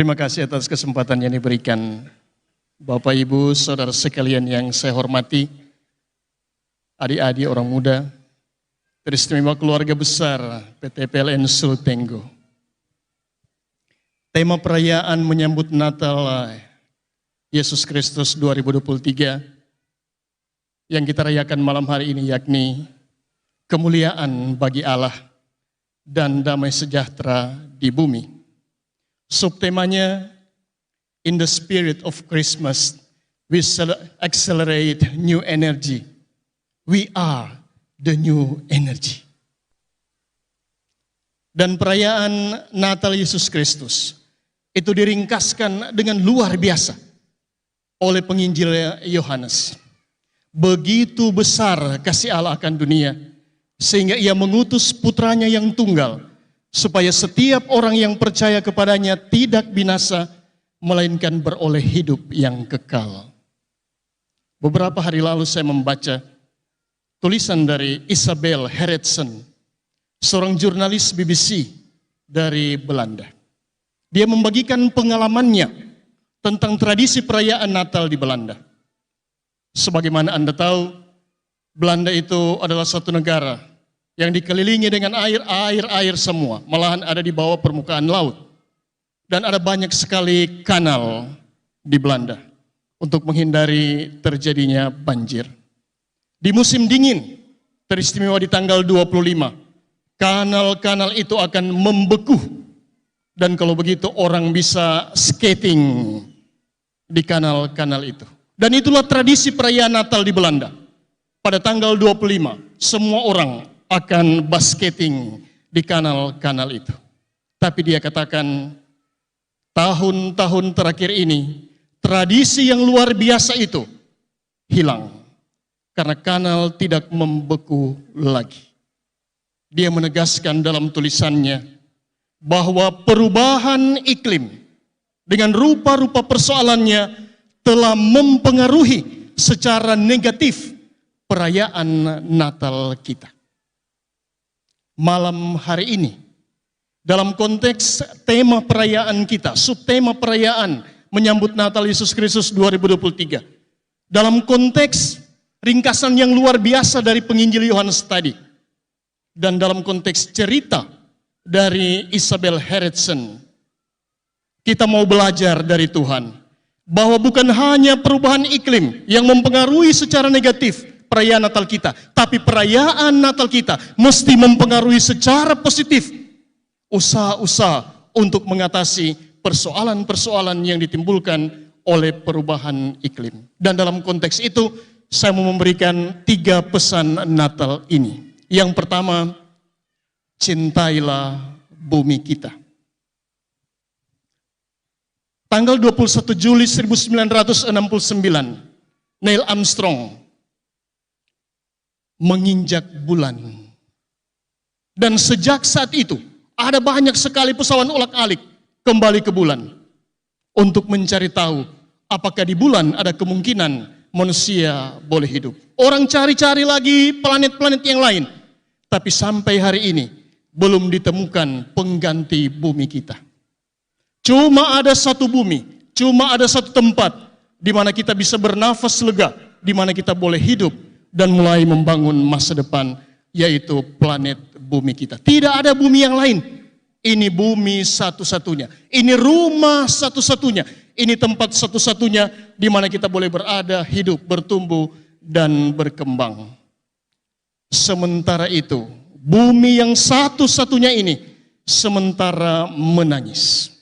Terima kasih atas kesempatan yang diberikan Bapak Ibu, Saudara sekalian yang saya hormati, adik-adik orang muda, teristimewa keluarga besar PT PLN Sultenggo. Tema perayaan menyambut Natal Yesus Kristus 2023 yang kita rayakan malam hari ini yakni kemuliaan bagi Allah dan damai sejahtera di bumi. Subtemanya, In the Spirit of Christmas, we accelerate new energy. We are the new energy. Dan perayaan Natal Yesus Kristus itu diringkaskan dengan luar biasa oleh penginjil Yohanes. Begitu besar kasih Allah akan dunia, sehingga ia mengutus putranya yang tunggal, supaya setiap orang yang percaya kepadanya tidak binasa, melainkan beroleh hidup yang kekal. Beberapa hari lalu saya membaca tulisan dari Isabel Gerritsen, seorang jurnalis BBC dari Belanda. Dia membagikan pengalamannya tentang tradisi perayaan Natal di Belanda. Sebagaimana Anda tahu, Belanda itu adalah satu negara yang dikelilingi dengan air semua, malahan ada di bawah permukaan laut. Dan ada banyak sekali kanal di Belanda untuk menghindari terjadinya banjir. Di musim dingin, teristimewa di tanggal 25, kanal-kanal itu akan membeku. Dan kalau begitu orang bisa skating di kanal-kanal itu. Dan itulah tradisi perayaan Natal di Belanda. Pada tanggal 25, semua orang akan basketing di kanal-kanal itu. Tapi dia katakan, tahun-tahun terakhir ini, tradisi yang luar biasa itu hilang. Karena kanal tidak membeku lagi. Dia menegaskan dalam tulisannya, bahwa perubahan iklim dengan rupa-rupa persoalannya telah mempengaruhi secara negatif perayaan Natal kita. Malam hari ini, dalam konteks tema perayaan kita, subtema perayaan menyambut Natal Yesus Kristus 2023, dalam konteks ringkasan yang luar biasa dari penginjil Yohanes tadi, dan dalam konteks cerita dari Isabel Gerritsen, kita mau belajar dari Tuhan, bahwa bukan hanya perubahan iklim yang mempengaruhi secara negatif perayaan Natal kita, tapi perayaan Natal kita mesti mempengaruhi secara positif usaha-usaha untuk mengatasi persoalan-persoalan yang ditimbulkan oleh perubahan iklim. Dan dalam konteks itu, saya mau memberikan 3 pesan Natal ini. Yang pertama, cintailah bumi kita. Tanggal 21 Juli 1969, Neil Armstrong menginjak bulan. Dan sejak saat itu, ada banyak sekali pesawat ulak-alik kembali ke bulan untuk mencari tahu apakah di bulan ada kemungkinan manusia boleh hidup. Orang cari-cari lagi planet-planet yang lain, tapi sampai hari ini belum ditemukan pengganti bumi kita. Cuma ada satu bumi, cuma ada satu tempat di mana kita bisa bernafas lega, di mana kita boleh hidup dan mulai membangun masa depan, yaitu planet bumi kita. Tidak ada bumi yang lain. Ini bumi satu-satunya. Ini rumah satu-satunya. Ini tempat satu-satunya di mana kita boleh berada, hidup, bertumbuh, dan berkembang. Sementara itu, bumi yang satu-satunya ini sementara menangis.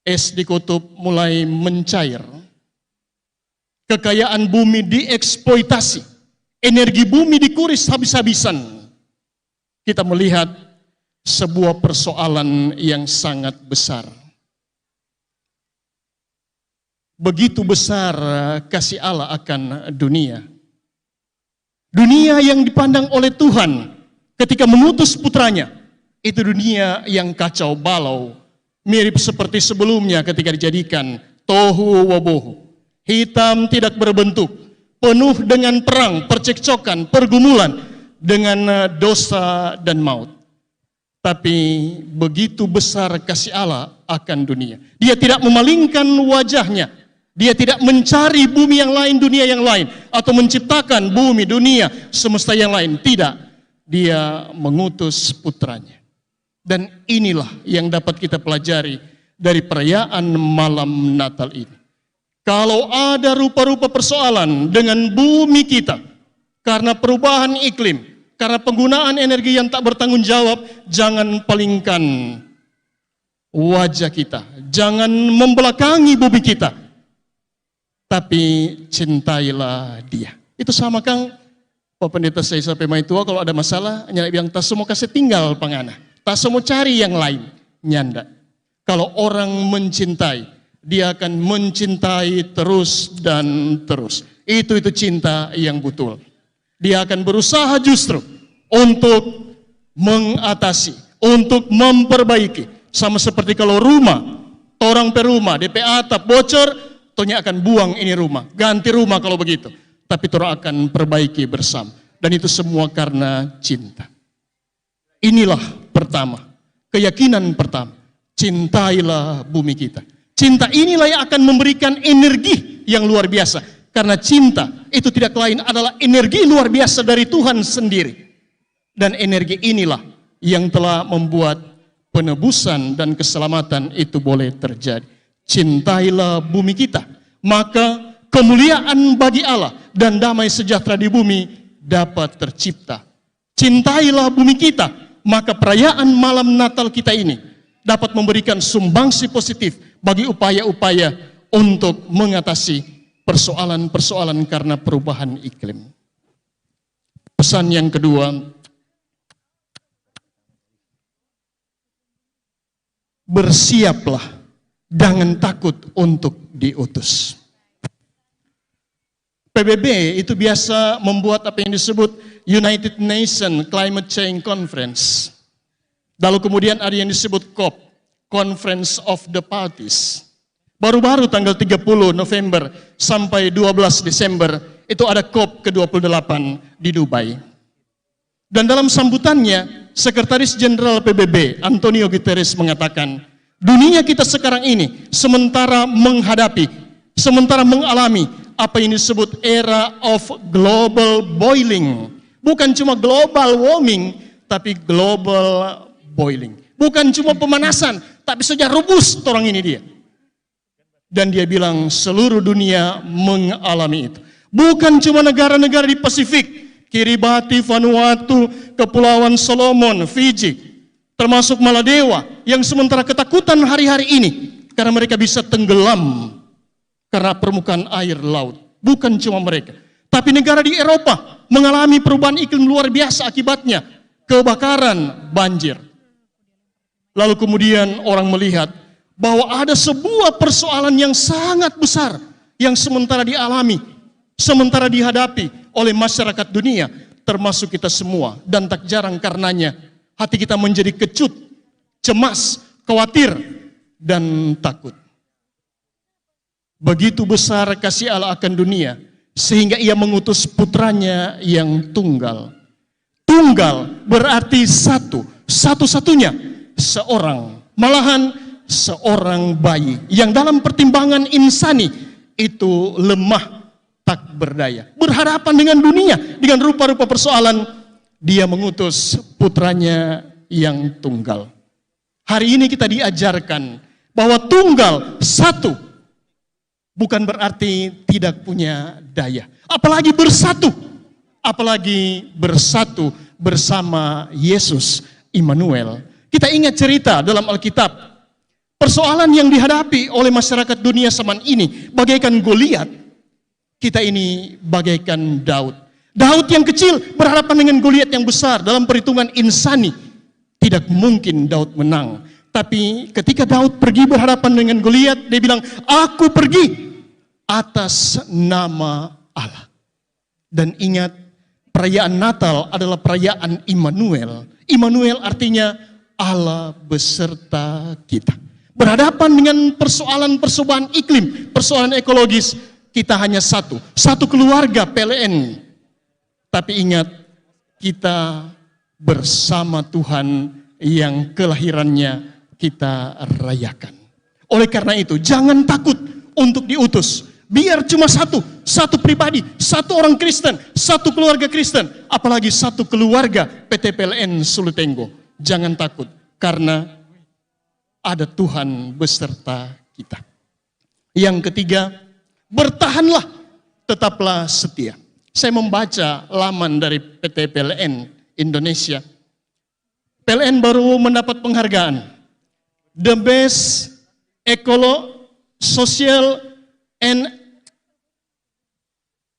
Es di kutub mulai mencair. Kekayaan bumi dieksploitasi. Energi bumi dikuris habis-habisan. Kita melihat sebuah persoalan yang sangat besar. Begitu besar kasih Allah akan dunia. Dunia yang dipandang oleh Tuhan ketika mengutus putranya, itu dunia yang kacau balau, mirip seperti sebelumnya ketika dijadikan tohu wabohu, hitam tidak berbentuk, penuh dengan perang, percekcokan, pergumulan, dengan dosa dan maut. Tapi begitu besar kasih Allah akan dunia. Dia tidak memalingkan wajahnya. Dia tidak mencari bumi yang lain, dunia yang lain. Atau menciptakan bumi, dunia, semesta yang lain. Tidak. Dia mengutus putranya. Dan inilah yang dapat kita pelajari dari perayaan malam Natal ini. Kalau ada rupa-rupa persoalan dengan bumi kita, karena perubahan iklim, karena penggunaan energi yang tak bertanggung jawab, jangan palingkan wajah kita. Jangan membelakangi bumi kita. Tapi cintailah dia. Itu sama Kang, Pak Pendeta saya sampai mai tua kalau ada masalah, nyala bilang tak semua kasih tinggal pangana. Tak semua cari yang lain, nyanda. Kalau orang mencintai, dia akan mencintai terus dan terus. Itu cinta yang betul. Dia akan berusaha justru untuk mengatasi, untuk memperbaiki. Sama seperti kalau rumah, orang per rumah, DP atap bocor, tonya akan buang ini rumah, ganti rumah kalau begitu. Tapi orang akan perbaiki bersama. Dan itu semua karena cinta. Inilah pertama, keyakinan pertama. Cintailah bumi kita. Cinta inilah yang akan memberikan energi yang luar biasa. Karena cinta itu tidak lain adalah energi luar biasa dari Tuhan sendiri. Dan energi inilah yang telah membuat penebusan dan keselamatan itu boleh terjadi. Cintailah bumi kita, maka kemuliaan bagi Allah dan damai sejahtera di bumi dapat tercipta. Cintailah bumi kita, maka perayaan malam Natal kita ini dapat memberikan sumbangsi positif bagi upaya-upaya untuk mengatasi persoalan-persoalan karena perubahan iklim. Pesan yang kedua, bersiaplah, jangan takut untuk diutus. PBB itu biasa membuat apa yang disebut United Nations Climate Change Conference. Lalu kemudian ada yang disebut COP, Conference of the Parties. Baru-baru tanggal 30 November sampai 12 Desember itu ada COP ke-28 di Dubai. Dan dalam sambutannya, Sekretaris Jenderal PBB Antonio Guterres mengatakan, dunia kita sekarang ini sementara mengalami apa yang disebut era of global boiling. Bukan cuma global warming, tapi global boiling. Bukan cuma pemanasan, tapi saja rebus orang ini dia. Dan dia bilang seluruh dunia mengalami itu. Bukan cuma negara-negara di Pasifik, Kiribati, Vanuatu, Kepulauan Solomon, Fiji, termasuk Maladewa, yang sementara ketakutan hari-hari ini, karena mereka bisa tenggelam, karena permukaan air laut. Bukan cuma mereka. Tapi negara di Eropa mengalami perubahan iklim luar biasa akibatnya. Kebakaran, banjir. Lalu kemudian orang melihat, bahwa ada sebuah persoalan yang sangat besar yang sementara dialami, sementara dihadapi oleh masyarakat dunia, termasuk kita semua. Dan tak jarang karenanya hati kita menjadi kecut, cemas, khawatir, dan takut. Begitu besar kasih Allah akan dunia, sehingga ia mengutus putranya yang tunggal. Tunggal berarti satu, satu-satunya, seorang, malahan seorang bayi yang dalam pertimbangan insani itu lemah, tak berdaya, berhadapan dengan dunia, dengan rupa-rupa persoalan, dia mengutus putranya yang tunggal. Hari ini kita diajarkan bahwa tunggal, satu, bukan berarti tidak punya daya, apalagi bersatu bersama Yesus Immanuel. Kita ingat cerita dalam Alkitab. Persoalan yang dihadapi oleh masyarakat dunia zaman ini bagaikan Goliat. Kita ini bagaikan Daud. Daud yang kecil berhadapan dengan Goliat yang besar. Dalam perhitungan insani tidak mungkin Daud menang. Tapi ketika Daud pergi berhadapan dengan Goliat, dia bilang, aku pergi atas nama Allah. Dan ingat, perayaan Natal adalah perayaan Immanuel. Immanuel artinya Allah beserta kita. Berhadapan dengan persoalan-persoalan iklim, persoalan ekologis, kita hanya satu keluarga PLN. Tapi ingat, kita bersama Tuhan yang kelahirannya kita rayakan. Oleh karena itu, jangan takut untuk diutus. Biar cuma satu pribadi, satu orang Kristen, satu keluarga Kristen, apalagi satu keluarga PTPLN Sulutenggo. Jangan takut, karena ada Tuhan beserta kita. Yang ketiga, bertahanlah, tetaplah setia. Saya membaca laman dari PTPLN Indonesia. PLN baru mendapat penghargaan The Best Social and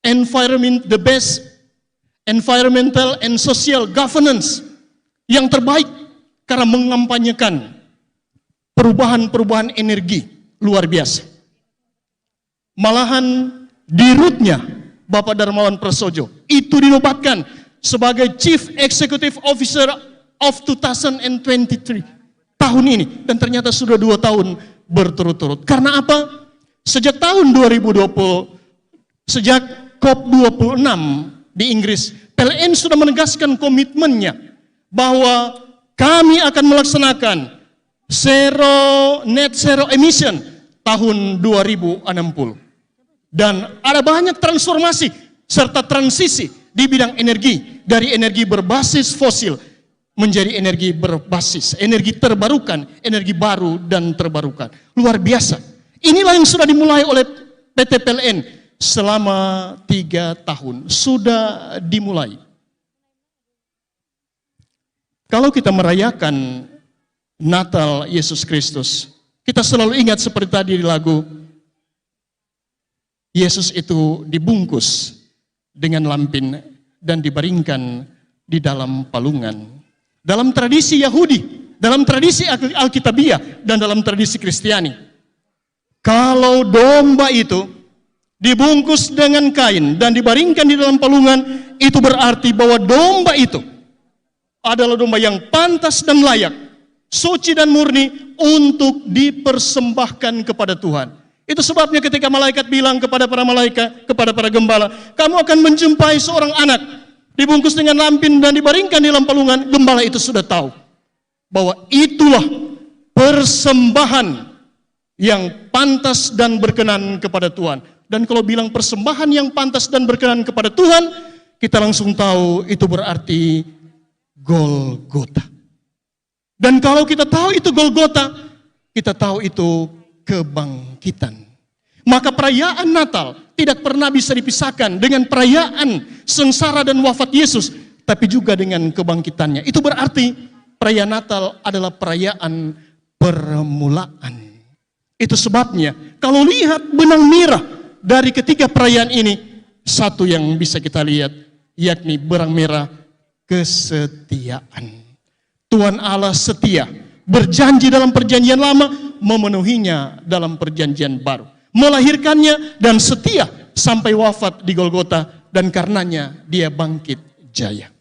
Environment, the Best Environmental and Social Governance, yang terbaik karena mengampanyekan perubahan-perubahan energi luar biasa. Malahan di rootnya Bapak Darmawan Prasojo itu dinobatkan sebagai Chief Executive Officer of 2023 tahun ini, dan ternyata sudah 2 tahun berturut-turut. Karena apa? Sejak tahun 2020, sejak COP26 di Inggris, PLN sudah menegaskan komitmennya bahwa kami akan melaksanakan net zero emission tahun 2060. Dan ada banyak transformasi serta transisi di bidang energi, dari energi berbasis fosil menjadi energi berbasis, energi terbarukan, energi baru dan terbarukan. Luar biasa. Inilah yang sudah dimulai oleh PT PLN selama 3 tahun. Sudah dimulai. Kalau kita merayakan Natal Yesus Kristus, kita selalu ingat seperti tadi di lagu, Yesus itu dibungkus dengan lampin dan dibaringkan di dalam palungan. Dalam tradisi Yahudi, dalam tradisi Alkitabiah, dan dalam tradisi Kristiani, kalau domba itu dibungkus dengan kain dan dibaringkan di dalam palungan, itu berarti bahwa domba itu adalah domba yang pantas dan layak, suci dan murni untuk dipersembahkan kepada Tuhan. Itu sebabnya ketika malaikat bilang kepada para malaikat, kepada para gembala, kamu akan menjumpai seorang anak dibungkus dengan lampin dan dibaringkan di dalam palungan. Gembala itu sudah tahu bahwa itulah persembahan yang pantas dan berkenan kepada Tuhan. Dan kalau bilang persembahan yang pantas dan berkenan kepada Tuhan, kita langsung tahu itu berarti Golgota. Dan kalau kita tahu itu Golgota, kita tahu itu kebangkitan. Maka perayaan Natal tidak pernah bisa dipisahkan dengan perayaan sengsara dan wafat Yesus, tapi juga dengan kebangkitannya. Itu berarti perayaan Natal adalah perayaan permulaan. Itu sebabnya kalau lihat benang merah dari ketiga perayaan ini, satu yang bisa kita lihat, yakni benang merah kesetiaan. Tuhan Allah setia, berjanji dalam perjanjian lama, memenuhinya dalam perjanjian baru. Melahirkannya dan setia sampai wafat di Golgota, dan karenanya dia bangkit jaya.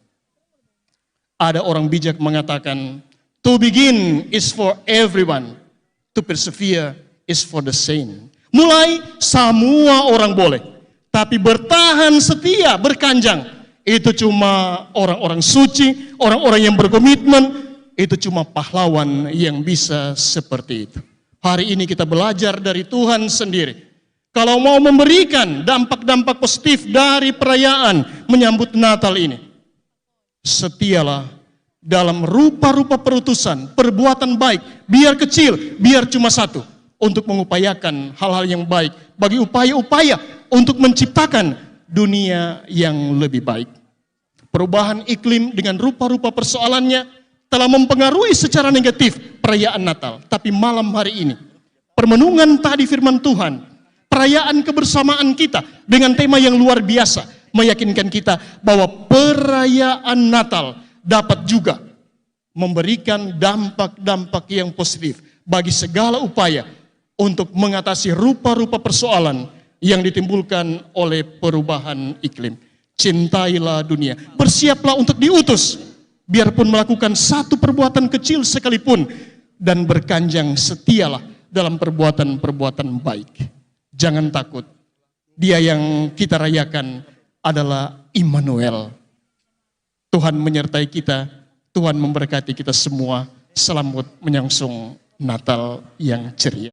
Ada orang bijak mengatakan, to begin is for everyone, to persevere is for the saint. Mulai semua orang boleh, tapi bertahan setia, berkanjang, itu cuma orang-orang suci, orang-orang yang berkomitmen. Itu cuma pahlawan yang bisa seperti itu. Hari ini kita belajar dari Tuhan sendiri. Kalau mau memberikan dampak-dampak positif dari perayaan menyambut Natal ini, setialah dalam rupa-rupa perutusan, perbuatan baik, biar kecil, biar cuma satu, untuk mengupayakan hal-hal yang baik, bagi upaya-upaya untuk menciptakan dunia yang lebih baik. Perubahan iklim dengan rupa-rupa persoalannya telah mempengaruhi secara negatif perayaan Natal. Tapi malam hari ini, permenungan tadi firman Tuhan, perayaan kebersamaan kita dengan tema yang luar biasa, meyakinkan kita bahwa perayaan Natal dapat juga memberikan dampak-dampak yang positif bagi segala upaya untuk mengatasi rupa-rupa persoalan yang ditimbulkan oleh perubahan iklim. Cintailah dunia, bersiaplah untuk diutus, biarpun melakukan satu perbuatan kecil sekalipun, dan berkanjang setialah dalam perbuatan-perbuatan baik. Jangan takut, dia yang kita rayakan adalah Immanuel. Tuhan menyertai kita, Tuhan memberkati kita semua. Selamat menyongsong Natal yang ceria.